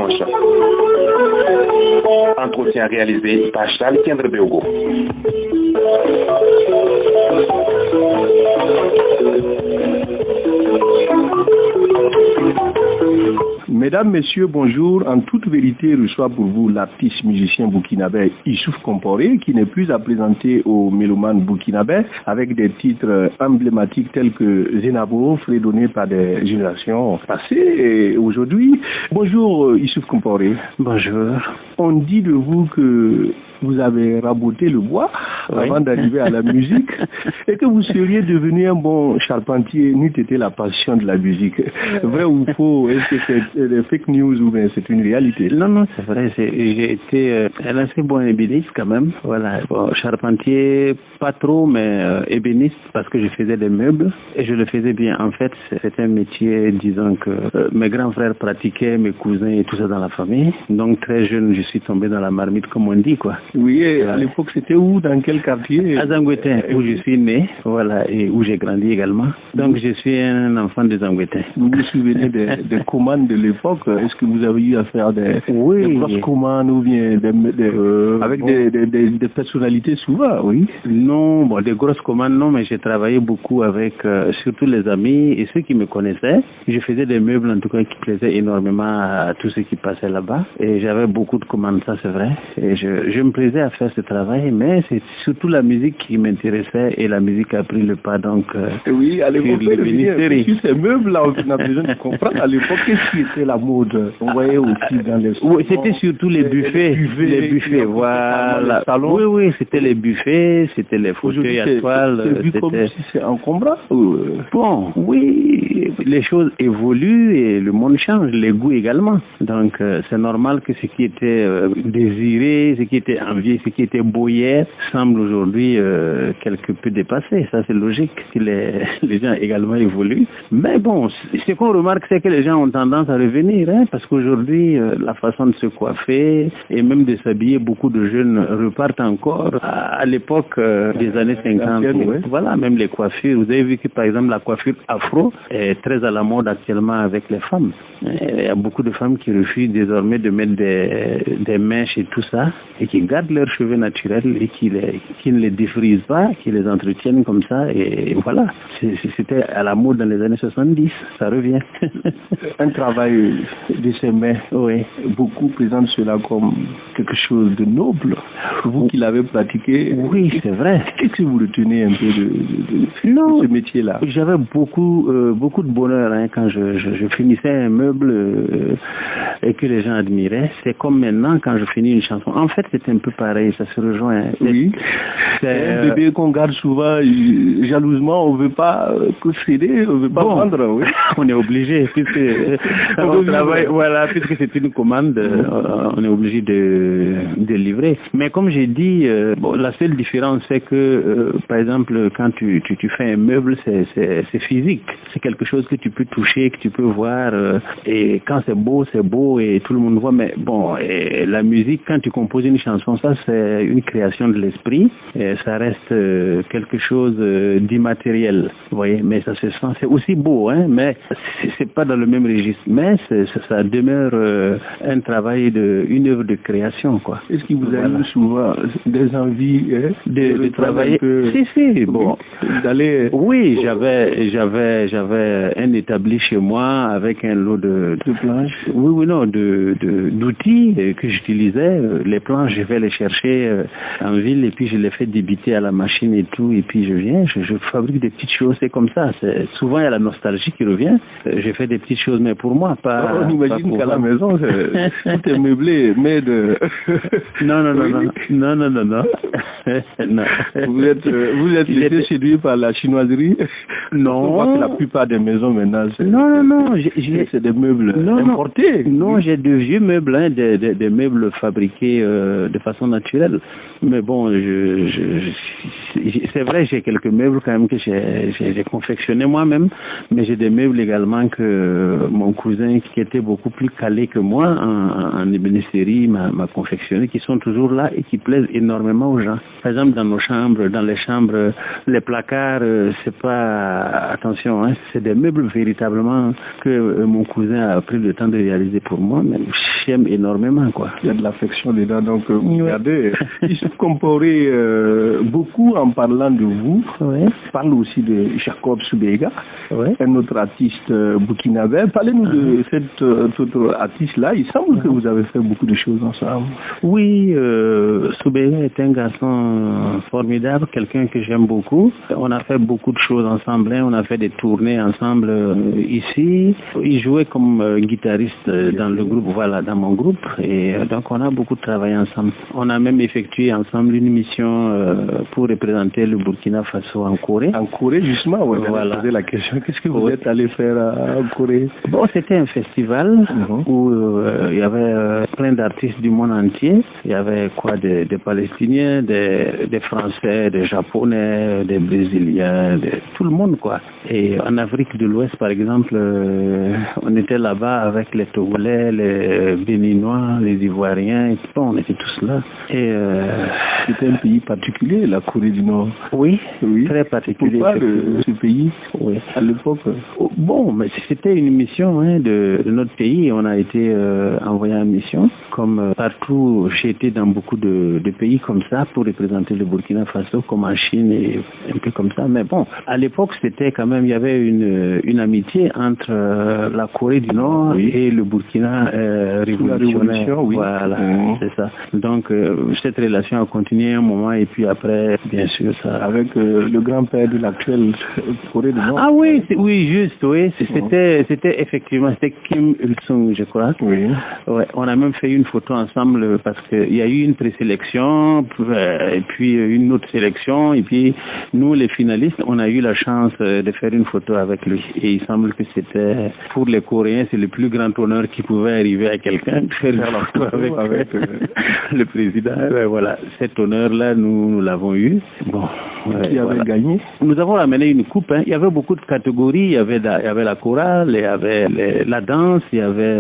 dimanche. Entretien réalisé par Charles Kendre Beogo. Mesdames, Messieurs, bonjour. En toute vérité, reçoit pour vous l'artiste musicien burkinabé Issouf Comporé, qui n'est plus à présenter aux mélomanes burkinabés, avec des titres emblématiques tels que Zenabo, fredonné par des générations passées et aujourd'hui. Bonjour Issouf Comporé. Bonjour. On dit de vous que vous avez raboté le bois avant d'arriver à la musique et que vous seriez devenu un bon charpentier n'eût été la passion de la musique. Vrai ou faux? Est-ce que c'est des fake news ou bien c'est une réalité? Non, c'est vrai. J'ai été un assez bon ébéniste quand même. Voilà. Bon, charpentier, pas trop, mais ébéniste parce que je faisais des meubles et je le faisais bien. En fait, c'était un métier, disons que mes grands frères pratiquaient, mes cousins et tout ça dans la famille. Donc très jeune, je suis tombé dans la marmite, comme on dit, quoi. Oui, et à l'époque, c'était où? Dans quel quartier? À Zangouetin, où je suis né, voilà, et où j'ai grandi également. Donc, je suis un enfant de Zangouetin. Vous vous souvenez des commandes de l'époque? Est-ce que vous avez eu à faire des grosses commandes ou bien avec des personnalités souvent? Oui. Non, bon, des grosses commandes, non, mais j'ai travaillé beaucoup avec surtout les amis et ceux qui me connaissaient. Je faisais des meubles, en tout cas, qui plaisaient énormément à tous ceux qui passaient là-bas. Et j'avais beaucoup de commandes, ça c'est vrai. Et je me plaisais à faire ce travail, mais c'est surtout la musique qui m'intéressait et la musique a pris le pas, donc oui, à l'époque, sur ces meubles-là, on a besoin de comprendre à l'époque qu'est-ce qui était la mode. On voyait aussi dans les oui, c'était surtout les buffets, voilà. Oui, c'était les buffets, c'était les fauteuils à toile. C'est vu comme si c'est encombrant. Bon, oui, les choses évoluent et le monde change, les goûts également. Donc, c'est normal que ce qui était désiré, ce qui était envié, ce qui était beau hier, semble aujourd'hui quelque peu dépassé. Ça, c'est logique que les gens également évoluent. Mais bon, ce qu'on remarque, c'est que les gens ont tendance à revenir, hein, parce qu'aujourd'hui, la façon de se coiffer et même de s'habiller, beaucoup de jeunes repartent encore à l'époque des années 50. Voilà, même les coiffures. Vous avez vu que, par exemple, la coiffure afro est très à la mode actuellement avec les femmes. Il y a beaucoup de femmes qui refusent désormais de mettre des mèches et tout ça, et qui gardent leurs cheveux naturels et qui ne les défrisent pas, qui les entretiennent comme ça, et voilà. C'était à la mode dans les années 70, ça revient. Un travail de ses mains, oui. Beaucoup présentent cela comme quelque chose de noble. Vous qui l'avez pratiqué, oui, c'est vrai. Qu'est-ce que vous retenez un peu de ce métier-là? J'avais beaucoup de bonheur quand je finissais un meuble et que les gens admiraient. C'est comme maintenant quand je finis une chanson. En fait, c'est un peu pareil, ça se rejoint. Oui. C'est un bébé qu'on garde souvent jalousement, on ne veut pas céder, on ne veut pas vendre. Oui. On est obligé, puisque on travaille, voilà, puisque c'est une commande, on est obligé de livrer. Mais comme j'ai dit, la seule différence, c'est que, par exemple, quand tu fais un meuble, c'est physique. C'est quelque chose que tu peux toucher, que tu peux voir, et quand c'est beau et tout le monde voit. Mais bon, et la musique, quand tu composes une chanson, ça c'est une création de l'esprit, et ça reste quelque chose d'immatériel, vous voyez. Mais ça se sent, c'est aussi beau, hein, mais c'est pas dans le même registre. Mais ça demeure un travail une œuvre de création, quoi. Est-ce qu'il vous arrive souvent des envies de travailler? Si, bon, d'aller. Oui, j'avais un établi chez moi avec un lot de planches. Oui, non, d'outils que j'utilisais. Les planches, je vais les chercher en ville et puis je les fais débiter à la machine et tout. Et puis je viens, je fabrique des petites choses. C'est comme ça. Souvent, il y a la nostalgie qui revient. Je fais des petites choses, mais pour moi, pas. On imagine qu'à la maison, tout est meublé, mais de. Non. Non. Vous êtes laissé séduit par la chinoiserie? Non. On voit que la plupart des maisons maintenant, non. C'est des meubles importés. Non, j'ai de vieux meubles, des meubles fabriqués de façon naturelle. Mais bon, c'est vrai, j'ai quelques meubles quand même que j'ai confectionnés moi-même, mais j'ai des meubles également que mon cousin, qui était beaucoup plus calé que moi en ébénisterie, m'a confectionné, qui sont toujours là et qui plaisent énormément aux gens. Par exemple, dans les chambres, les placards, c'est pas, attention, c'est des meubles véritablement que mon cousin a pris le temps de réaliser pour moi, mais j'aime énormément, quoi. Il y a de l'affection dedans, donc regardez, Issouf Comporé, beaucoup en parlant de vous, parle aussi de Jacob Soubega, un autre artiste burkinabé. Parlez-nous de cet autre artiste-là. Il semble que vous avez fait beaucoup de choses ensemble. Oui, Soubega est un garçon formidable, quelqu'un que j'aime beaucoup. On a fait beaucoup de choses ensemble, on a fait des tournées ensemble ici. Il jouait comme guitariste dans le groupe, voilà, dans mon groupe, et donc on a beaucoup travaillé ensemble. On a même effectué ensemble une mission pour représenter le Burkina Faso en Corée. En Corée, justement, voilà. Poser la question. Qu'est-ce que vous êtes allé faire en Corée? Bon, c'était un festival où il y avait plein d'artistes du monde entier. Il y avait quoi, des Palestiniens, des Français, des Japonais, des Brésiliens, tout le monde, quoi. Et en Afrique de l'Ouest, par exemple, on était là-bas avec les Togolais, les Béninois, les Ivoiriens, et bon, on était tous là. Et c'était un pays particulier, la Corée du Nord. Oui, très particulier. Pourquoi ce pays, à l'époque? Bon, mais c'était une mission de notre pays. On a été envoyé en mission, comme partout. J'ai été dans beaucoup de pays comme ça pour représenter le Burkina Faso, comme en Chine et un peu comme ça. Mais bon, à l'époque, c'était quand même, il y avait une amitié entre la Corée du Nord et le Burkina révolutionnaire. Voilà, c'est ça. Donc, cette relation a continué un moment et puis après, bien sûr, ça... Avec le grand-père de l'actuelle Corée du Nord. Ah oui, juste, oui. C'était effectivement, c'était Kim Il-sung, je crois. Oui. Ouais, on a même fait une photo ensemble parce qu'il y a eu une présélection, et puis une autre sélection, et puis nous, les finalistes, on a eu la chance de faire une photo avec lui. Et il semble que c'était, pour les Coréens, c'est le plus grand honneur qui pouvait arriver à quelqu'un de faire la photo avec le président. Voilà, cet honneur-là, nous l'avons eu. Bon. Qui avait gagné? Nous avons amené une coupe. Il y avait beaucoup de catégories. Il y avait la chorale, il y avait la danse, il y avait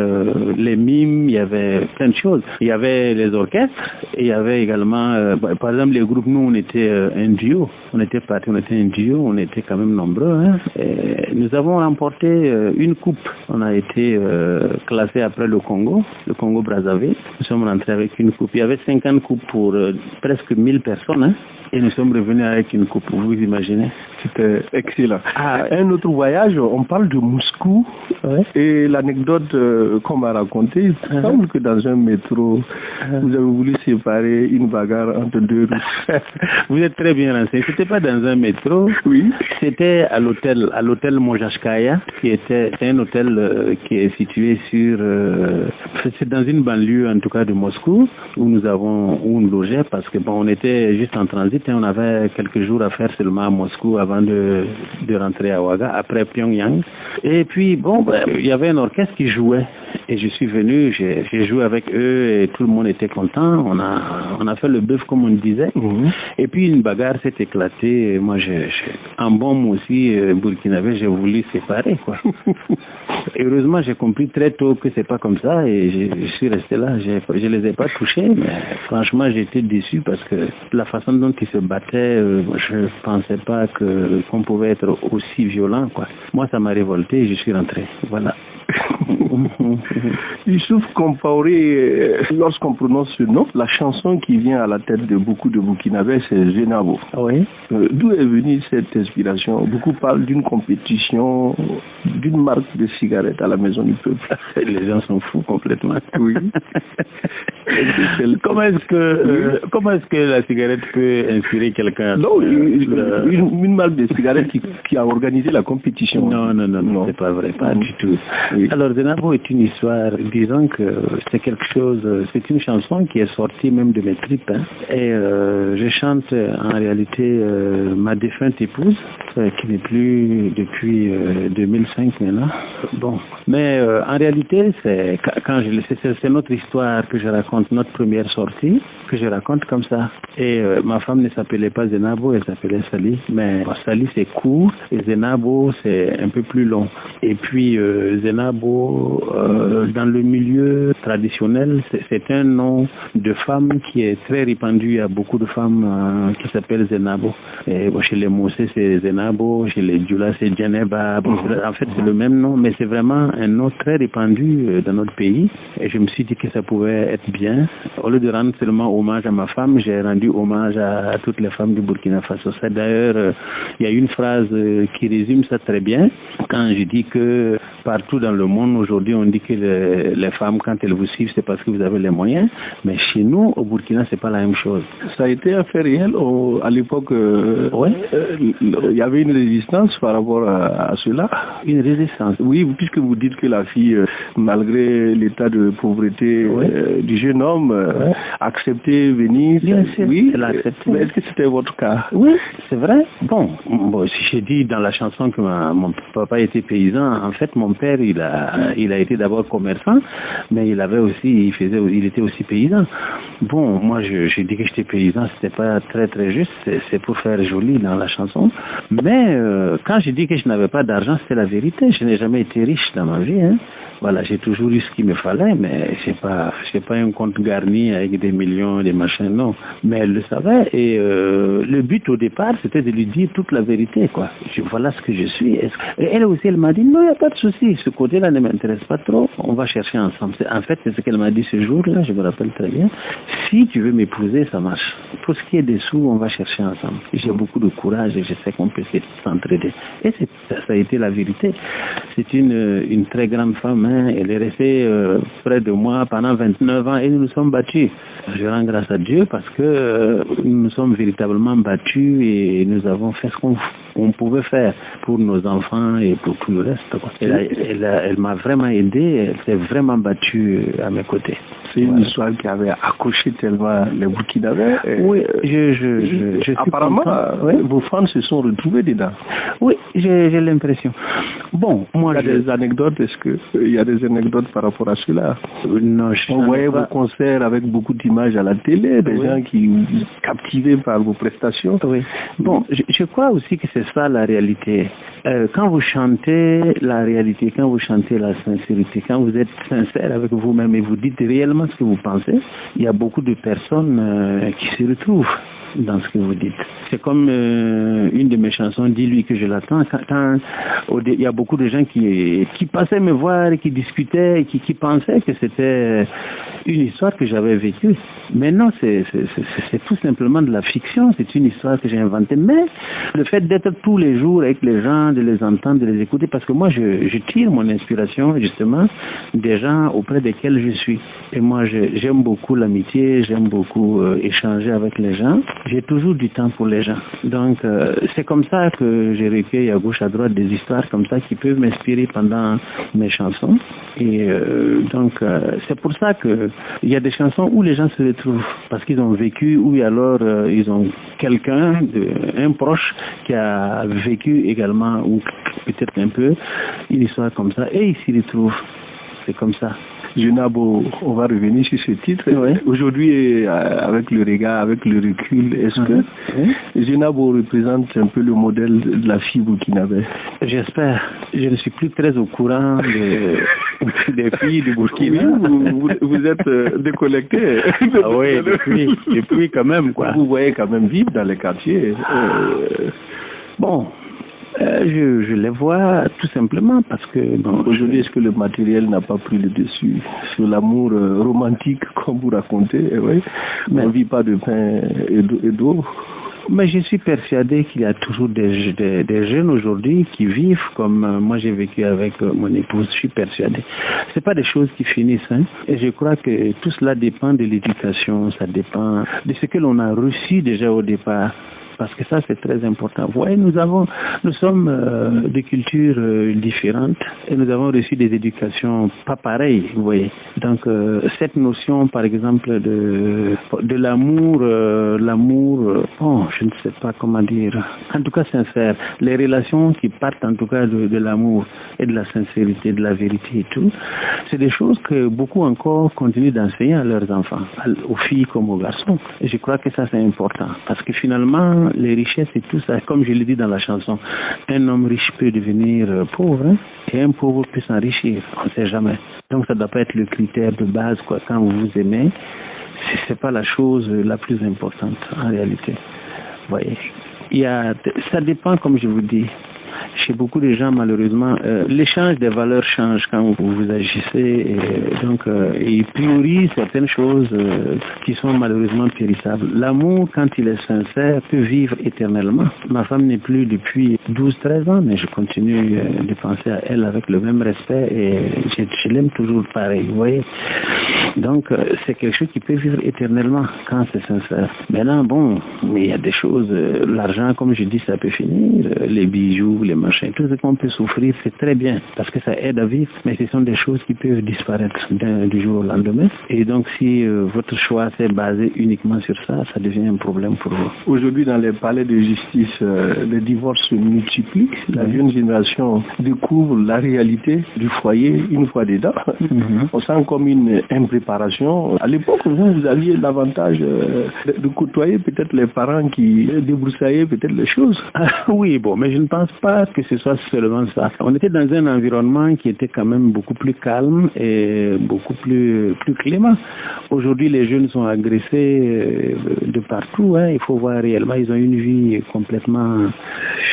les mimes, il y avait plein de choses. Il y avait les orchestres et il y avait également, par exemple, les groupes. Nous, on était un duo. On était un duo. On était quand même nombreux. Et nous avons remporté une coupe. On a été classé après le Congo Brazzaville. Nous sommes rentrés avec une coupe. Il y avait 50 coupes pour presque 1000 personnes. Et nous sommes revenus avec une coupe, vous imaginez? C'était excellent. Un autre voyage, on parle de Moscou, et l'anecdote qu'on m'a racontée, il semble que dans un métro, vous avez voulu séparer une bagarre entre deux Russes. Vous êtes très bien renseigné. C'était pas dans un métro, c'était à l'hôtel Monjashkaya, c'est un hôtel qui est situé sur, c'est dans une banlieue en tout cas de Moscou, où nous logeait parce que bon, on était juste en transit. On avait quelques jours à faire seulement à Moscou avant de rentrer à Ouaga, après Pyongyang. Et puis, bon, il y avait un orchestre qui jouait. Et je suis venu, j'ai joué avec eux et tout le monde était content. On a fait le bœuf comme on disait. Et puis une bagarre s'est éclatée. Et moi, en bon mot aussi, burkinabé, j'ai voulu séparer, quoi. Heureusement, j'ai compris très tôt que c'est pas comme ça et je suis resté là. Je les ai pas touchés, mais franchement, j'ai été déçu parce que la façon dont ils se battaient, je pensais pas qu'on pouvait être aussi violent, quoi. Moi, ça m'a révolté et je suis rentré. Voilà. Issouf Comporé, lorsqu'on prononce ce nom, la chanson qui vient à la tête de beaucoup de Burkinabés, c'est Zenabo. Oui. D'où est venue cette inspiration? Beaucoup parlent d'une compétition, d'une marque de cigarettes à la Maison du Peuple. Les gens sont fous complètement. Oui. Comment est-ce que la cigarette peut inspirer quelqu'un? Non, une marque de cigarettes qui a organisé la compétition. Non, c'est pas vrai, pas du tout. Oui. Alors, Zenabo est une histoire, disons que c'est quelque chose, c'est une chanson qui est sortie même de mes tripes. Et je chante en réalité ma défunte épouse, qui n'est plus depuis 2005 maintenant. Bon, mais en réalité, c'est notre histoire que je raconte raconte notre première sortie, que je raconte comme ça. Et ma femme ne s'appelait pas Zenabo, elle s'appelait Sali. Mais Sali, c'est court et Zenabo, c'est un peu plus long. Et puis, Zenabo, dans le milieu traditionnel, c'est un nom de femme qui est très répandu. Il y a beaucoup de femmes qui s'appellent Zenabo. Et, chez les Moussé, c'est Zenabo. Chez les Djoula, c'est Djeneba. En fait, c'est le même nom, mais c'est vraiment un nom très répandu dans notre pays. Et je me suis dit que ça pouvait être bien. Au lieu de rendre seulement hommage à ma femme, j'ai rendu hommage à toutes les femmes du Burkina Faso. Ça, d'ailleurs, il y a une phrase qui résume ça très bien. Quand je dis que partout dans le monde, aujourd'hui, on dit que les femmes, quand elles vous suivent, c'est parce que vous avez les moyens. Mais chez nous, au Burkina, c'est pas la même chose. Ça a été un fait réel à l'époque. Il y avait une résistance par rapport à cela. Une résistance. Oui, puisque vous dites que la fille, malgré l'état de pauvreté du jeune homme, acceptait venir. Bien sûr, oui, elle a accepté. Mais est-ce que c'était votre cas? Oui, c'est vrai. Bon, si j'ai dit dans la chanson que mon papa était paysan, en fait, mon père, il a été d'abord commerçant, mais il était aussi paysan. Bon, moi, j'ai dit que j'étais paysan, c'était pas très très juste, c'est pour faire joli dans la chanson. Mais quand j'ai dit que je n'avais pas d'argent, c'était la vérité. Je n'ai jamais été riche dans ma vie, hein. Voilà, j'ai toujours eu ce qu'il me fallait, mais c'est pas un compte garni avec des millions, des machins, non. Mais elle le savait et le but au départ, c'était de lui dire toute la vérité, quoi. Voilà ce que je suis. Et elle aussi, elle m'a dit, non, il n'y a pas de souci, ce côté-là ne m'intéresse pas trop, on va chercher ensemble. En fait, c'est ce qu'elle m'a dit ce jour-là, je me rappelle très bien. Si tu veux m'épouser, ça marche. Pour ce qui est des sous, on va chercher ensemble. J'ai beaucoup de courage et je sais qu'on peut s'entraider. Et ça a été la vérité. C'est une très grande femme, hein. Elle est restée près de moi pendant 29 ans et nous nous sommes battus. Je rends grâce à Dieu parce que nous nous sommes véritablement battus et nous avons fait ce qu'on pouvait faire pour nos enfants et pour tout le reste, quoi. Elle m'a vraiment aidé, elle s'est vraiment battue à mes côtés. C'est une histoire qui avait accroché tellement les Burkinabés. Oui, je suis apparemment, vos fans se sont retrouvés dedans. Oui, j'ai l'impression. Bon, moi, il y a des anecdotes. Est-ce qu'il y a des anecdotes par rapport à cela? Non, on voyait vos concerts avec beaucoup d'images à la télé, des gens qui captivés par vos prestations. Oui. Bon, je crois aussi que c'est ça la réalité. Quand vous chantez la réalité, quand vous chantez la sincérité, quand vous êtes sincère avec vous-même et vous dites réellement ce que vous pensez, il y a beaucoup de personnes qui se retrouvent dans ce que vous dites. C'est comme une de mes chansons, Dis-lui que je l'attends. Il y a beaucoup de gens qui passaient me voir et qui discutaient et qui pensaient que c'était une histoire que j'avais vécue. Mais non, c'est tout simplement de la fiction, c'est une histoire que j'ai inventée. Mais le fait d'être tous les jours avec les gens, de les entendre, de les écouter, parce que moi je tire mon inspiration justement des gens auprès desquels je suis. Et moi j'aime beaucoup l'amitié, j'aime beaucoup échanger avec les gens. J'ai toujours du temps pour les gens. Donc, c'est comme ça que j'ai recueilli à gauche, à droite des histoires comme ça qui peuvent m'inspirer pendant mes chansons. Et donc, c'est pour ça qu'il y a des chansons où les gens se retrouvent parce qu'ils ont vécu ou alors ils ont quelqu'un, un proche qui a vécu également ou peut-être un peu une histoire comme ça et ils s'y retrouvent. C'est comme ça. Zenabo, on va revenir sur ce titre. Oui. Aujourd'hui, avec le regard, avec le recul, est-ce que Zenabo représente un peu le modèle de la fille burkinabé? J'espère. Je ne suis plus très au courant des filles du Burkina. Oui, vous êtes déconnecté. Ah oui, depuis quand même, quoi. Vous voyez quand même vivre dans les quartiers. Bon. Je les vois tout simplement parce que... Aujourd'hui, est-ce que le matériel n'a pas pris le dessus sur l'amour romantique, comme vous racontez? Oui. Mais on ne vit pas de pain et d'eau. Mais je suis persuadé qu'il y a toujours des jeunes aujourd'hui qui vivent comme moi j'ai vécu avec mon épouse. Je suis persuadé. C'est pas des choses qui finissent, hein. Et je crois que tout cela dépend de l'éducation, ça dépend de ce que l'on a reçu déjà au départ. parce que ça c'est très important. Vous voyez, nous sommes de cultures différentes et nous avons reçu des éducations pas pareilles, vous voyez. Donc cette notion par exemple de l'amour, je ne sais pas comment dire, en tout cas sincère, les relations qui partent en tout cas de l'amour et de la sincérité, de la vérité et tout, c'est des choses que beaucoup encore continuent d'enseigner à leurs enfants, aux filles comme aux garçons. Et je crois que ça c'est important, parce que finalement les richesses et tout ça, comme je l'ai dit dans la chanson, un homme riche peut devenir pauvre, hein, et un pauvre peut s'enrichir, on ne sait jamais. Donc ça ne doit pas être le critère de base, quoi. Quand vous vous aimez, c'est pas la chose la plus importante en réalité. Vous voyez, ça dépend, comme je vous dis. Chez beaucoup de gens, malheureusement, l'échange des valeurs change quand vous agissez, et donc ils priorisent certaines choses qui sont malheureusement périssables. L'amour, quand il est sincère, peut vivre éternellement. Ma femme n'est plus depuis 12-13 ans, mais je continue de penser à elle avec le même respect et je l'aime toujours pareil, vous voyez. Donc, c'est quelque chose qui peut vivre éternellement quand c'est sincère. Maintenant, bon, mais il y a des choses, l'argent, comme je dis, ça peut finir, les bijoux, les machins, tout ce qu'on peut souffrir, c'est très bien, parce que ça aide à vivre, mais ce sont des choses qui peuvent disparaître du jour au lendemain. Et donc, si votre choix s'est basé uniquement sur ça, ça devient un problème pour vous. Aujourd'hui, dans les palais de justice, les divorces se multiplient. La jeune génération découvre la réalité du foyer une fois dedans. On sent comme une impréparation. À l'époque, vous aviez l'avantage de côtoyer peut-être les parents qui débroussaillaient peut-être les choses. Oui, bon, mais je ne pense pas que ce soit seulement ça. On était dans un environnement qui était quand même beaucoup plus calme et beaucoup plus clément. Aujourd'hui, les jeunes sont agressés de partout, hein. Il faut voir réellement, ils ont une vie complètement,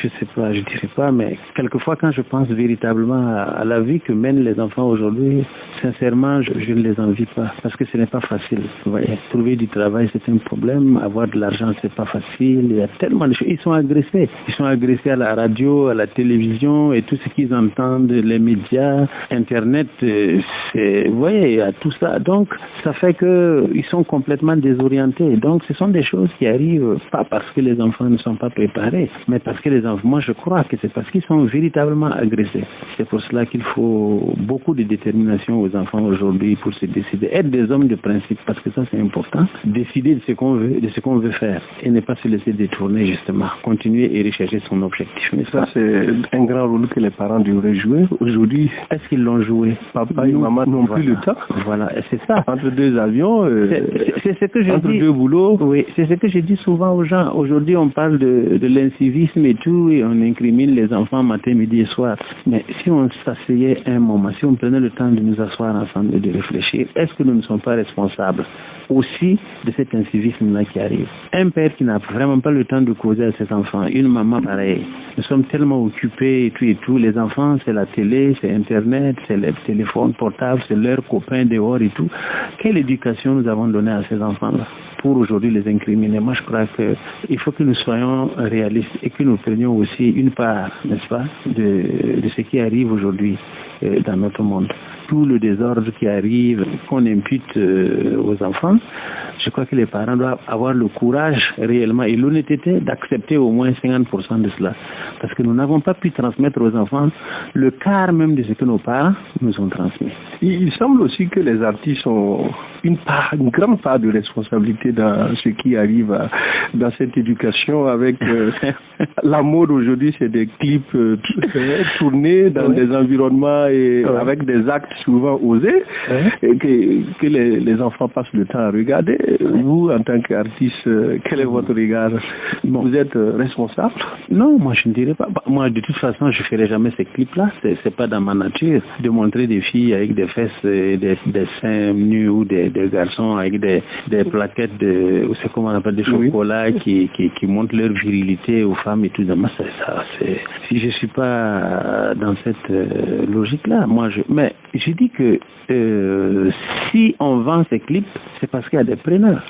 je sais pas, je dirais pas, mais quelquefois quand je pense véritablement à la vie que mènent les enfants aujourd'hui, sincèrement, je ne les envie pas, parce que ce n'est pas facile. Vous voyez, trouver du travail, c'est un problème. Avoir de l'argent, c'est pas facile. Il y a tellement de choses. Ils sont agressés. Ils sont agressés à la radio, à la télévision et tout ce qu'ils entendent, les médias, Internet. Vous voyez, il y a tout ça. Donc, ça fait que ils sont complètement désorientés. Donc, ce sont des choses qui arrivent pas parce que les enfants ne sont pas préparés, mais parce que les enfants, moi, je crois que c'est parce qu'ils sont véritablement agressés. C'est pour cela qu'il faut beaucoup de détermination aux enfants aujourd'hui pour se décider, être des hommes de principe, parce que ça c'est important, décider de ce qu'on veut faire et ne pas se laisser détourner, justement, continuer et rechercher son objectif. Mais ça c'est un grand rôle que les parents devraient jouer aujourd'hui. Est-ce qu'ils l'ont joué? Papa et maman n'ont plus le temps. Voilà, c'est ça. Entre deux avions, c'est ce que je entre dis, deux boulots. Oui, c'est ce que je dis souvent aux gens. Aujourd'hui on parle de l'incivisme et tout, et on incrimine les enfants matin, midi et soir. Mais si on s'asseyait un moment, si on prenait le temps de nous asseoir ensemble et de réfléchir, est-ce que nous ne sommes pas responsables aussi de cet incivisme-là qui arrive? Un père qui n'a vraiment pas le temps de causer à ses enfants, une maman pareille. Nous sommes tellement occupés et tout. Les enfants, c'est la télé, c'est Internet, c'est les téléphones portables, c'est leurs copains dehors et tout. Quelle éducation nous avons donnée à ces enfants-là pour aujourd'hui les incriminer? Moi, je crois qu'il faut que nous soyons réalistes et que nous prenions aussi une part, n'est-ce pas, de ce qui arrive aujourd'hui dans notre monde. Tout le désordre qui arrive, qu'on impute aux enfants, je crois que les parents doivent avoir le courage réellement et l'honnêteté d'accepter au moins 50% de cela. Parce que nous n'avons pas pu transmettre aux enfants le quart même de ce que nos parents nous ont transmis. Il semble aussi que les artistes ont une grande part de responsabilité dans ce qui arrive dans cette éducation avec la mode aujourd'hui, c'est des clips tournés dans des environnements et avec des actes souvent osés et que les enfants passent le temps à regarder. Vous, en tant qu'artiste, quel est votre regard? Vous êtes responsable? Non, moi je ne dirais pas. Moi, de toute façon, je ne ferai jamais ces clips-là. C'est pas dans ma nature de montrer des filles avec des fesses, des seins nus ou des garçons avec des plaquettes c'est comment on appelle, des chocolats qui montrent leur virilité aux femmes et tout. Moi, si je suis pas dans cette logique-là, mais je dis que si on vend ces clips, c'est parce qu'il y a des preneurs.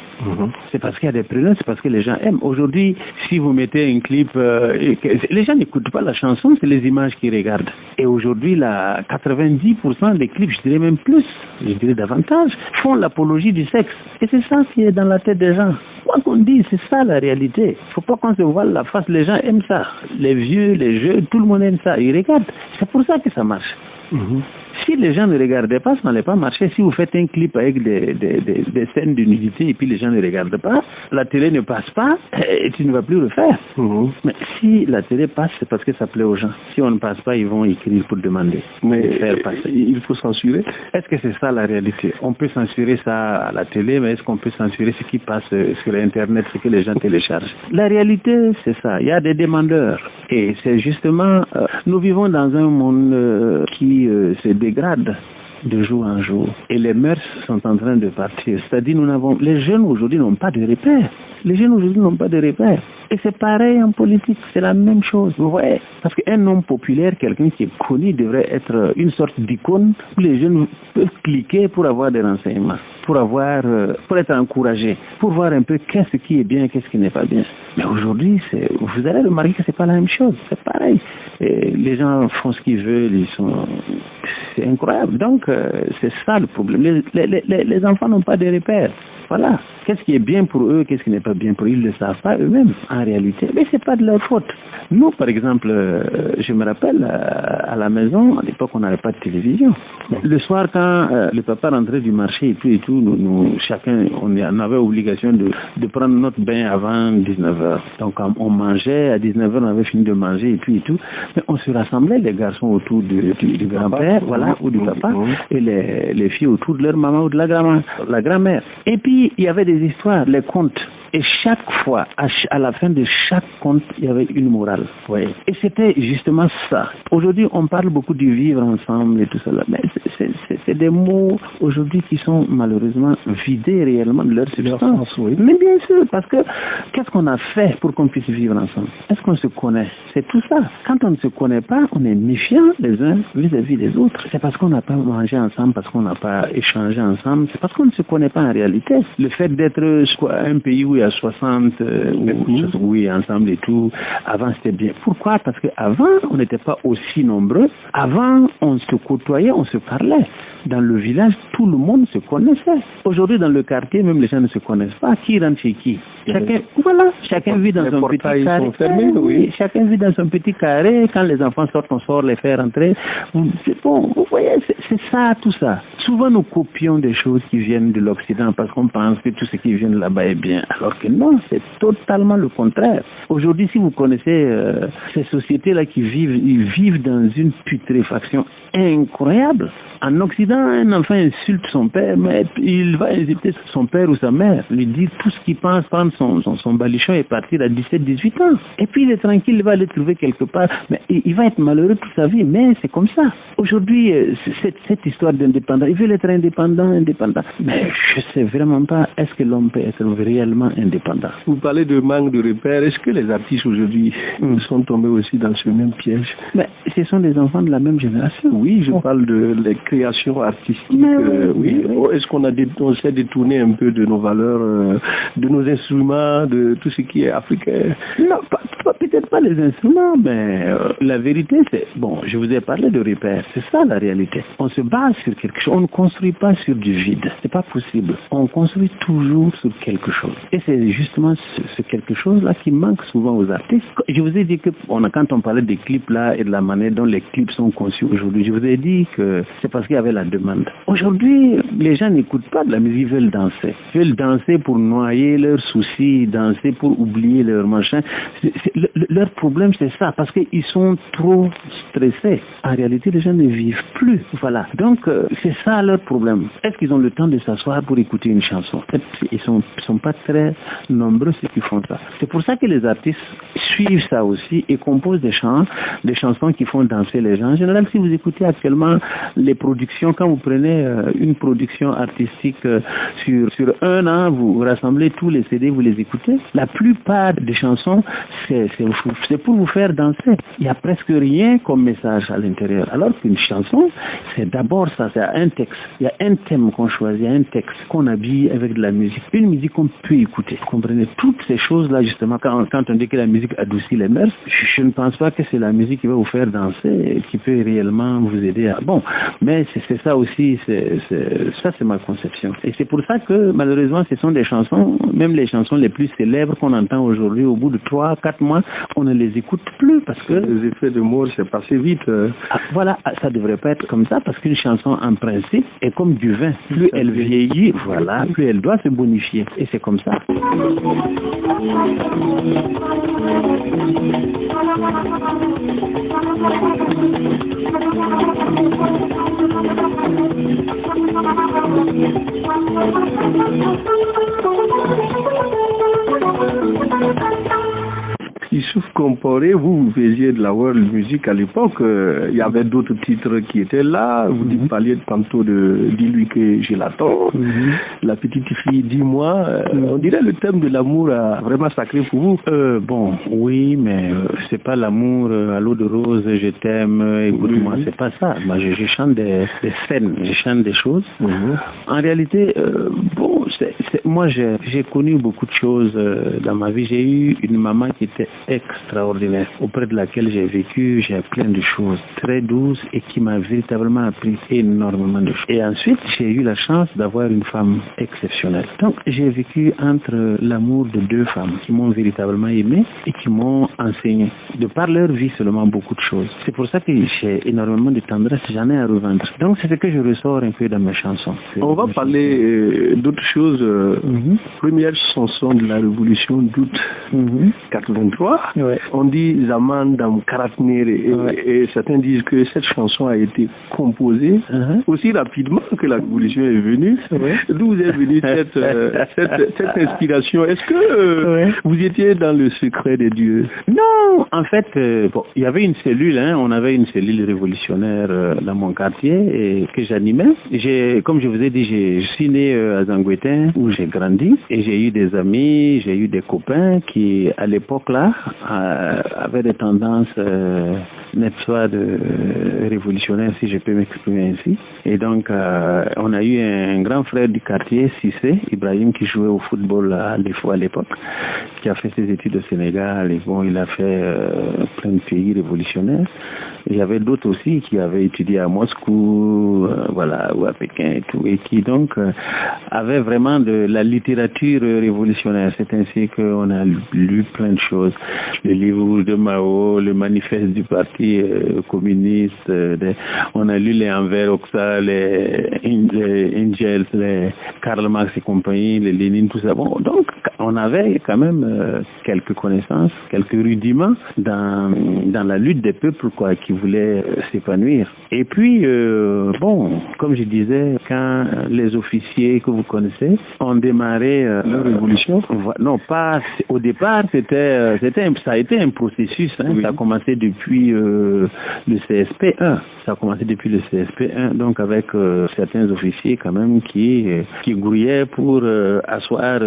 C'est parce qu'il y a des preneurs, c'est parce que les gens aiment. Aujourd'hui, si vous mettez un clip, les gens n'écoutent pas la chanson, c'est les images qu'ils regardent. Et aujourd'hui, 90% des clips, je dirais même plus, je dirais davantage, font l'apologie du sexe. Et c'est ça qui est dans la tête des gens. Quoi qu'on dise, c'est ça la réalité. Il ne faut pas qu'on se voile la face. Les gens aiment ça. Les vieux, les jeunes, tout le monde aime ça. Ils regardent. C'est pour ça que ça marche. Si les gens ne regardaient pas, ça n'allait pas marcher. Si vous faites un clip avec des scènes de nudité et puis les gens ne regardent pas, la télé ne passe pas et tu ne vas plus le faire. Mais si la télé passe, c'est parce que ça plaît aux gens. Si on ne passe pas, ils vont écrire pour demander. Mais faire passer. Il faut censurer. Est-ce que c'est ça la réalité? On peut censurer ça à la télé, mais est-ce qu'on peut censurer ce qui passe sur Internet, ce que les gens téléchargent? La réalité, c'est ça. Il y a des demandeurs. Et c'est justement, nous vivons dans un monde qui se dégrade de jour en jour. Et les mœurs sont en train de partir. C'est-à-dire, les jeunes aujourd'hui n'ont pas de repères. Les jeunes aujourd'hui n'ont pas de repères. Et c'est pareil en politique, c'est la même chose. Vous voyez, parce qu'un homme populaire, quelqu'un qui est connu, devrait être une sorte d'icône où les jeunes peuvent cliquer pour avoir des renseignements, pour être encouragés, pour voir un peu qu'est-ce qui est bien, qu'est-ce qui n'est pas bien. Mais aujourd'hui, vous allez remarquer que c'est pas la même chose. C'est pareil. Et les gens font ce qu'ils veulent, c'est incroyable. Donc, c'est ça le problème. Les enfants n'ont pas de repères. Voilà. Qu'est-ce qui est bien pour eux, qu'est-ce qui n'est pas bien pour eux, ils ne le savent pas eux-mêmes, en réalité. Mais c'est pas de leur faute. Nous, par exemple, je me rappelle, à la maison, à l'époque, on n'avait pas de télévision. Le soir, quand le papa rentrait du marché et tout, nous chacun, on avait obligation de prendre notre bain avant 19h. Donc, on mangeait, à 19h, on avait fini de manger et tout. Mais on se rassemblait, les garçons autour du grand-père, voilà, ou du papa, et les filles autour de leur maman ou de la grand-mère. Et puis, il y avait des histoires, les contes. Et chaque fois, à la fin de chaque conte, il y avait une morale. Ouais. Et c'était justement ça. Aujourd'hui, on parle beaucoup du vivre ensemble et tout cela. Mais c'est des mots aujourd'hui qui sont malheureusement vidés réellement de leur substance. Oui. Mais bien sûr, parce que qu'est-ce qu'on a fait pour qu'on puisse vivre ensemble? Est-ce qu'on se connaît? C'est tout ça. Quand on ne se connaît pas, on est méfiant les uns vis-à-vis des autres. C'est parce qu'on n'a pas mangé ensemble, parce qu'on n'a pas échangé ensemble. C'est parce qu'on ne se connaît pas en réalité. Le fait d'être un pays où il y a 60 oui, ensemble et tout, avant c'était bien. Pourquoi? Parce qu'avant, on n'était pas aussi nombreux. Avant, on se côtoyait, on se parlait. Dans le village, tout le monde se connaissait. Aujourd'hui, dans le quartier, même les gens ne se connaissent pas. Qui rentre chez qui? Chacun vit dans son petit carré. Fermés, oui. Chacun vit dans son petit carré. Quand les enfants sortent, on sort les faire rentrer. Bon, vous voyez, c'est ça, tout ça. Souvent, nous copions des choses qui viennent de l'Occident parce qu'on pense que tout ce qui vient de là-bas est bien. Alors que non, c'est totalement le contraire. Aujourd'hui, si vous connaissez ces sociétés-là qui vivent dans une putréfaction incroyable. En Occident, un enfant insulte son père, mais il va insulter son père ou sa mère, lui dire tout ce qu'il pense, prendre son balichon et partir à 17-18 ans. Et puis il est tranquille, il va aller trouver quelque part. Mais il va être malheureux toute sa vie, mais c'est comme ça. Aujourd'hui, cette histoire d'indépendance, il veut être indépendant. Mais je ne sais vraiment pas, est-ce que l'homme peut être réellement indépendant? Vous parlez de manque de repères. Est-ce que les artistes aujourd'hui sont tombés aussi dans ce même piège? Mais ce sont des enfants de la même génération. Oui, je parle de les créations artistiques. Oui. Est-ce qu'on s'est détourné un peu de nos valeurs, de nos instruments, de tout ce qui est africain? Non, peut-être pas les instruments, mais la vérité, c'est... Bon, je vous ai parlé de repères. C'est ça la réalité. On se base sur quelque chose. On ne construit pas sur du vide. C'est pas possible. On construit toujours sur quelque chose. Et c'est justement ce quelque chose-là qui manque souvent aux artistes. Je vous ai dit que quand on parlait des clips là et de la manière dont les clips sont conçus aujourd'hui, je vous ai dit que c'est parce qu'il y avait la demande. Aujourd'hui, les gens n'écoutent pas de la musique, ils veulent danser. Ils veulent danser pour noyer leurs soucis, danser pour oublier leurs machins. Leur problème, c'est ça, parce qu'ils sont trop stressés. En réalité, les gens ne vivent plus. Voilà. Donc, c'est ça leur problème. Est-ce qu'ils ont le temps de s'asseoir pour écouter une chanson? Ils sont pas très nombreux ceux qui font ça. C'est pour ça que les artistes suivent ça aussi et composent des chansons qui font danser les gens. En général, si vous écoutez actuellement les productions, quand vous prenez une production artistique sur un an, vous rassemblez tous les CD, vous les écoutez, la plupart des chansons, c'est c'est pour vous faire danser. Il n'y a presque rien comme message à l'intérieur. Alors qu'une chanson, c'est d'abord ça, c'est un texte. Il y a un thème qu'on choisit, un texte qu'on habille avec de la musique. Une musique qu'on peut écouter. Vous comprenez toutes ces choses-là, justement, quand on dit que la musique adoucit les mœurs, je ne pense pas que c'est la musique qui va vous faire danser, qui peut réellement vous aider à... Bon, mais c'est ça aussi, ça c'est ma conception. Et c'est pour ça que, malheureusement, ce sont des chansons, même les chansons les plus célèbres qu'on entend aujourd'hui, au bout de 3-4 mois, on ne les écoute plus parce que... Les effets de mode, c'est passé vite. Voilà, ça devrait pas être comme ça parce qu'une chanson, en principe, est comme du vin. Plus elle vieillit, voilà, plus elle doit se bonifier. Et c'est comme ça. Youssouf Komporé, vous faisiez de la world music à l'époque. Il y avait d'autres titres qui étaient là. Vous parliez tantôt de Dis-lui que j'ai la tort. La petite fille, dis-moi. On dirait le thème de l'amour vraiment sacré pour vous. Bon, oui, mais c'est pas l'amour à l'eau de rose, je t'aime, écoute-moi, c'est pas ça. Moi, je chante des scènes, je chante des choses. En réalité, bon, moi, j'ai connu beaucoup de choses dans ma vie. J'ai eu une maman qui était extraordinaire, auprès de laquelle j'ai vécu, j'ai plein de choses très douces et qui m'a véritablement appris énormément de choses. Et ensuite, j'ai eu la chance d'avoir une femme exceptionnelle. Donc, j'ai vécu entre l'amour de deux femmes qui m'ont véritablement aimé et qui m'ont enseigné, de par leur vie seulement, beaucoup de choses. C'est pour ça que j'ai énormément de tendresse, j'en ai à revendre. Donc, c'est ce que je ressors un peu dans mes chansons. On va parler d'autres choses. Première chanson de la Révolution d'août 83. Ouais. On dit Zaman Dam Karatnere et certains disent que cette chanson a été composée aussi rapidement que la Révolution est venue. D'où vous est venue cette inspiration? Est-ce que vous étiez dans le secret des dieux? Non, en fait, bon, il y avait une cellule, on avait une cellule révolutionnaire dans mon quartier et que j'animais. Comme je vous ai dit, je suis né à Zangouetin où j'ai grandi et j'ai eu des amis, j'ai eu des copains qui, à l'époque là, avaient des tendances n'est-ce pas de révolutionnaires, si je peux m'exprimer ainsi. Et donc on a eu un grand frère du quartier, Cissé Ibrahim, qui jouait au football à l'époque, qui a fait ses études au Sénégal et bon, il a fait plein de pays révolutionnaires. Il y avait d'autres aussi qui avaient étudié à Moscou, voilà, ou à Pékin et tout, et qui donc avaient vraiment de la littérature révolutionnaire. C'est ainsi qu'on a lu plein de choses. Le livre de Mao, le manifeste du parti communiste, on a lu les Enver Hoxha, les Engels, les Karl Marx et compagnie, les Lénine, tout ça. Bon, donc on avait quand même quelques connaissances, quelques rudiments dans la lutte des peuples, quoi, qui voulaient s'épanouir. Et puis, bon, comme je disais, quand les officiers que vous connaissez ont démarré leur révolution, non, pas au départ, ça a été un processus. Ça a commencé depuis le CSP1. Ça a commencé depuis le CSP1, donc avec certains officiers quand même qui grouillaient pour asseoir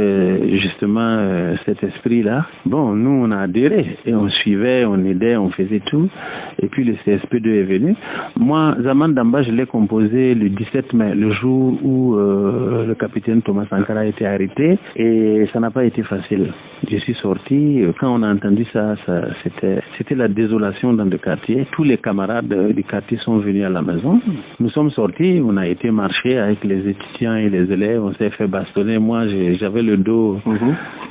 justement cet esprit-là. Bon, nous on a adhéré et on suivait, on aidait, on faisait tout. Et puis le CSP2 est venu. Moi, Zaman Damba, je l'ai composé le 17 mai, le jour où le capitaine Thomas Sankara a été arrêté, et ça n'a pas été facile. Je suis sorti, quand on a entendu ça c'était la désolation dans le quartier. Tous les camarades du quartier sont venus à la maison. Nous sommes sortis, on a été marcher avec les étudiants et les élèves, on s'est fait bastonner. Moi, j'avais le dos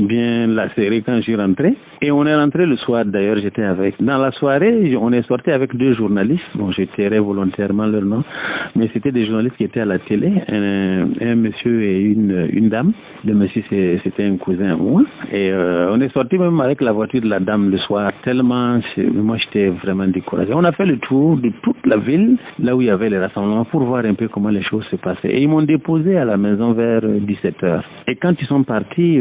bien lacéré quand je suis rentré. Et on est rentré le soir, d'ailleurs, j'étais avec. Dans la soirée, on est sorti avec deux journalistes. Bon, je tairai volontairement leur nom, mais c'était des journalistes qui étaient à la télé, un monsieur et une dame. Le monsieur, c'était un cousin à moi. Et on est sorti même avec la voiture de la dame le soir, tellement moi j'étais vraiment découragé. On a fait le tour de toute la ville, là où il y avait les rassemblements, pour voir un peu comment les choses se passaient. Et ils m'ont déposé à la maison vers 17h. Et quand ils sont partis,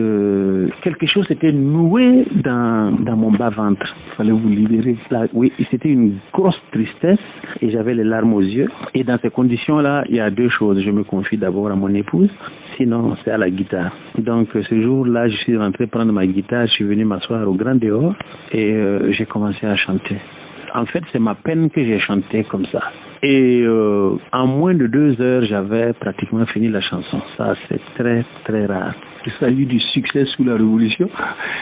quelque chose s'était noué dans mon bas-ventre. Il fallait vous libérer. Là, oui, c'était une grosse tristesse et j'avais les larmes aux yeux. Et dans ces conditions-là, il y a deux choses. Je me confie d'abord à mon épouse, sinon c'est à la guitare. Donc ce jour-là, je suis rentré prendre ma guitare, je suis venu m'asseoir au grand dehors et j'ai commencé à chanter. En fait, c'est ma peine que j'ai chanté comme ça. Et en moins de 2 heures, j'avais pratiquement fini la chanson. Ça, c'est très, très rare. Il s'agit du succès sous la Révolution.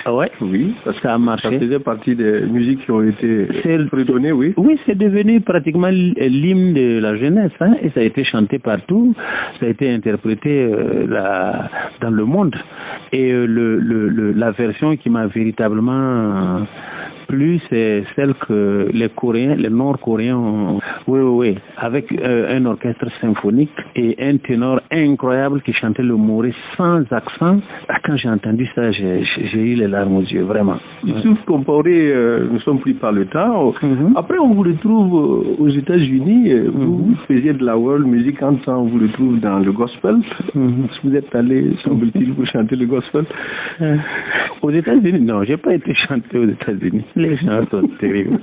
Ah ouais? Oui, parce que ça a marché. Ça faisait partie des musiques qui ont été redonnées, oui. Oui, c'est devenu pratiquement l'hymne de la jeunesse, hein, et ça a été chanté partout. Ça a été interprété dans le monde. Et la version qui m'a véritablement plu, c'est celle que les Nord-Coréens ont. Oui, avec un orchestre symphonique et un ténor incroyable qui chantait le Maurice sans accent. Quand j'ai entendu ça, j'ai eu les larmes aux yeux, vraiment. Youssouf Compaoré, nous sommes pris par le temps. Après, on vous retrouve aux États-Unis. Vous faisiez de la world music. En temps, on vous retrouve dans le gospel. Vous êtes allé, semble-t-il, pour chanter le gospel. Aux États-Unis? Non, j'ai pas été chanté aux États-Unis. Les gens sont terribles.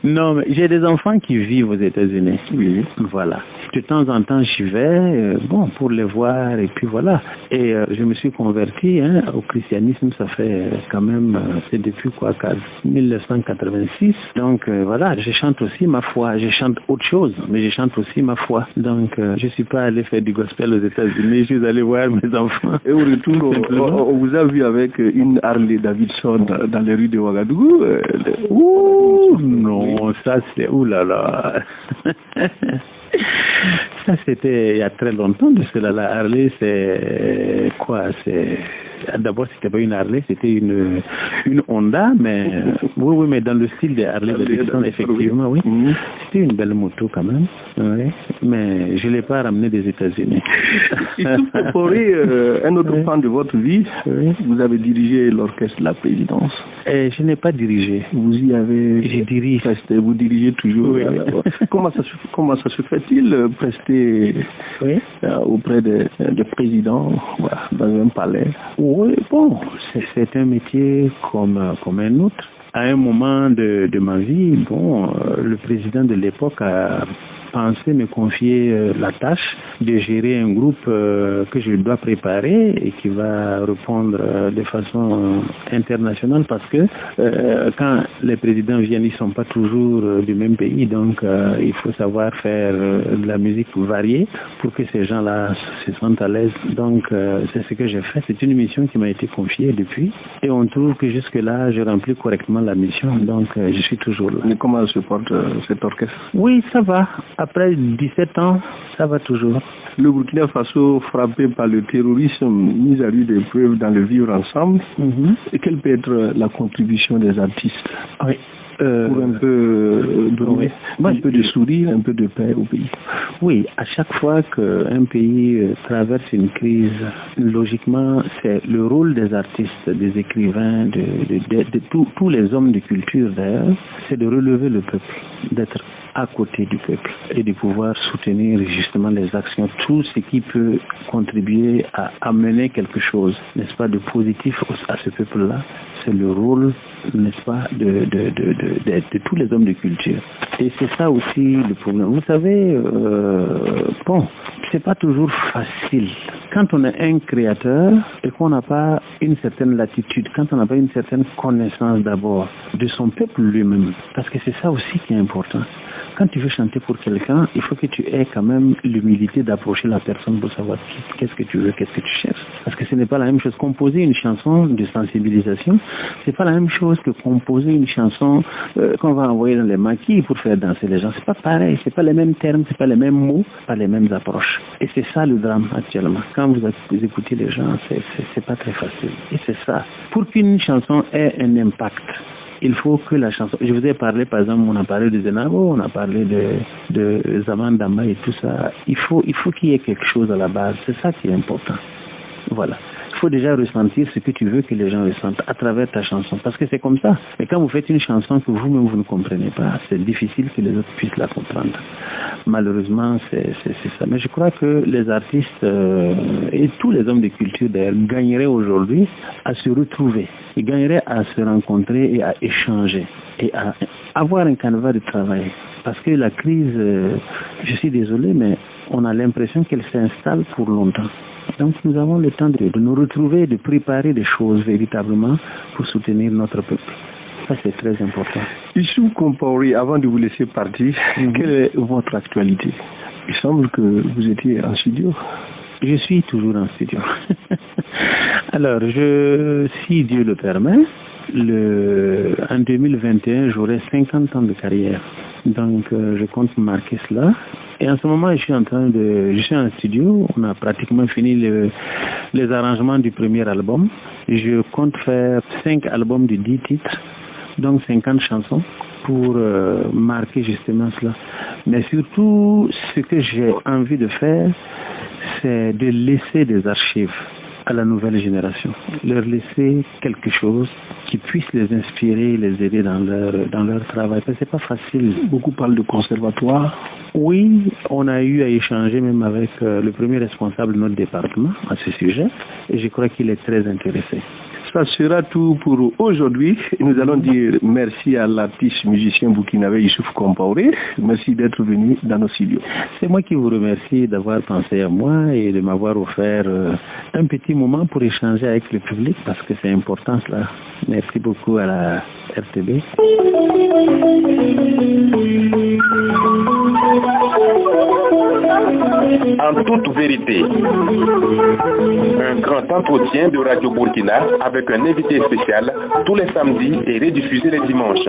Non, mais j'ai des enfants qui vivent aux États-Unis. Oui. Voilà. De temps en temps, j'y vais, pour les voir, et puis voilà. Et je me suis converti au christianisme, ça fait quand même, c'est depuis 1986. Donc voilà, je chante aussi ma foi. Je chante autre chose, mais je chante aussi ma foi. Donc je suis pas allé faire du gospel aux États-Unis, je suis allé voir mes enfants. Et au retour, on vous a vu avec une Harley Davidson dans les rues de Ouagadougou. Ouh, non, ça c'est oulala. Ça c'était il y a très longtemps de cela. La Harley, c'est quoi? D'abord, c'était pas une Harley, c'était une Honda, mais oui, mais dans le style des Harley Davidson, effectivement, oui. C'était une belle moto quand même, oui, mais je l'ai pas ramené des États-Unis. Youssouf Compaoré, un autre pan de votre vie, vous avez dirigé l'orchestre de la présidence. Et je n'ai pas dirigé. Vous y avez. J'ai dirigé. Vous dirigez toujours. Oui. Comment ça se fait-il prester auprès des présidents dans un palais? Oui, bon, c'est un métier comme un autre. À un moment de ma vie, le président de l'époque a pensé me confier la tâche de gérer un groupe que je dois préparer et qui va répondre de façon internationale parce que quand les présidents viennent, ils ne sont pas toujours du même pays, donc il faut savoir faire de la musique variée pour que ces gens-là se sentent à l'aise. Donc c'est ce que j'ai fait. C'est une mission qui m'a été confiée depuis et on trouve que jusque-là, je remplis correctement la mission, donc je suis toujours là. Mais comment se porte cet orchestre? Oui, ça va. Après 17 ans, ça va toujours. Le Burkina Faso, frappé par le terrorisme, mis à rude épreuve dans le vivre ensemble, et quelle peut être la contribution des artistes pour un peu donner un peu de sourire, un peu de paix au pays? Oui, à chaque fois qu'un pays traverse une crise, logiquement, c'est le rôle des artistes, des écrivains, de tous les hommes de culture d'ailleurs, c'est de relever le peuple, d'être à côté du peuple et de pouvoir soutenir justement les actions, tout ce qui peut contribuer à amener quelque chose, n'est-ce pas, de positif à ce peuple-là. C'est le rôle, n'est-ce pas, de tous les hommes de culture. Et c'est ça aussi le problème. Vous savez, c'est pas toujours facile. Quand on est un créateur et qu'on n'a pas une certaine latitude, quand on n'a pas une certaine connaissance d'abord de son peuple lui-même, parce que c'est ça aussi qui est important. Quand tu veux chanter pour quelqu'un, il faut que tu aies quand même l'humilité d'approcher la personne pour savoir qu'est-ce que tu veux, qu'est-ce que tu cherches. Parce que ce n'est pas la même chose. Composer une chanson de sensibilisation, c'est pas la même chose que composer une chanson qu'on va envoyer dans les maquis pour faire danser les gens. C'est pas pareil, c'est pas les mêmes termes, c'est pas les mêmes mots, pas les mêmes approches. Et c'est ça le drame actuellement. Quand vous écoutez les gens, c'est pas très facile. Et c'est ça. Pour qu'une chanson ait un impact, il faut que la chanson... Je vous ai parlé, par exemple, on a parlé de Zenabo, on a parlé de Zaman Damba et tout ça. Il faut qu'il y ait quelque chose à la base. C'est ça qui est important. Voilà. Il faut déjà ressentir ce que tu veux que les gens ressentent à travers ta chanson. Parce que c'est comme ça. Et quand vous faites une chanson que vous-même vous ne comprenez pas, c'est difficile que les autres puissent la comprendre. Malheureusement, c'est ça. Mais je crois que les artistes et tous les hommes de culture d'ailleurs gagneraient aujourd'hui à se retrouver. Ils gagneraient à se rencontrer et à échanger et à avoir un canevas de travail. Parce que la crise, je suis désolé, mais on a l'impression qu'elle s'installe pour longtemps. Donc nous avons le temps de nous retrouver, de préparer des choses véritablement pour soutenir notre peuple. Ça, c'est très important. Youssouf Compaoré, avant de vous laisser partir, quelle est votre actualité? Il semble que vous étiez en studio. Je suis toujours en studio. Alors, si Dieu le permet, en 2021, j'aurai 50 ans de carrière. Donc, je compte marquer cela. Et en ce moment, je suis en studio. On a pratiquement fini les arrangements du premier album. Je compte faire 5 albums de 10 titres, donc 50 chansons pour marquer justement cela. Mais surtout, ce que j'ai envie de faire, c'est de laisser des archives à la nouvelle génération, leur laisser quelque chose qui puisse les inspirer, les aider dans leur travail. Parce que c'est pas facile. Beaucoup parlent de conservatoire. Oui, on a eu à échanger même avec le premier responsable de notre département à ce sujet, et je crois qu'il est très intéressé. Ça sera tout pour aujourd'hui. Nous allons dire merci à l'artiste musicien burkinabé Youssouf Compaoré. Merci d'être venu dans nos studios. C'est moi qui vous remercie d'avoir pensé à moi et de m'avoir offert un petit moment pour échanger avec le public parce que c'est important cela. Merci beaucoup à la RTB. En toute vérité, un grand entretien de Radio Burkina avec un invité spécial tous les samedis et rediffusé les dimanches.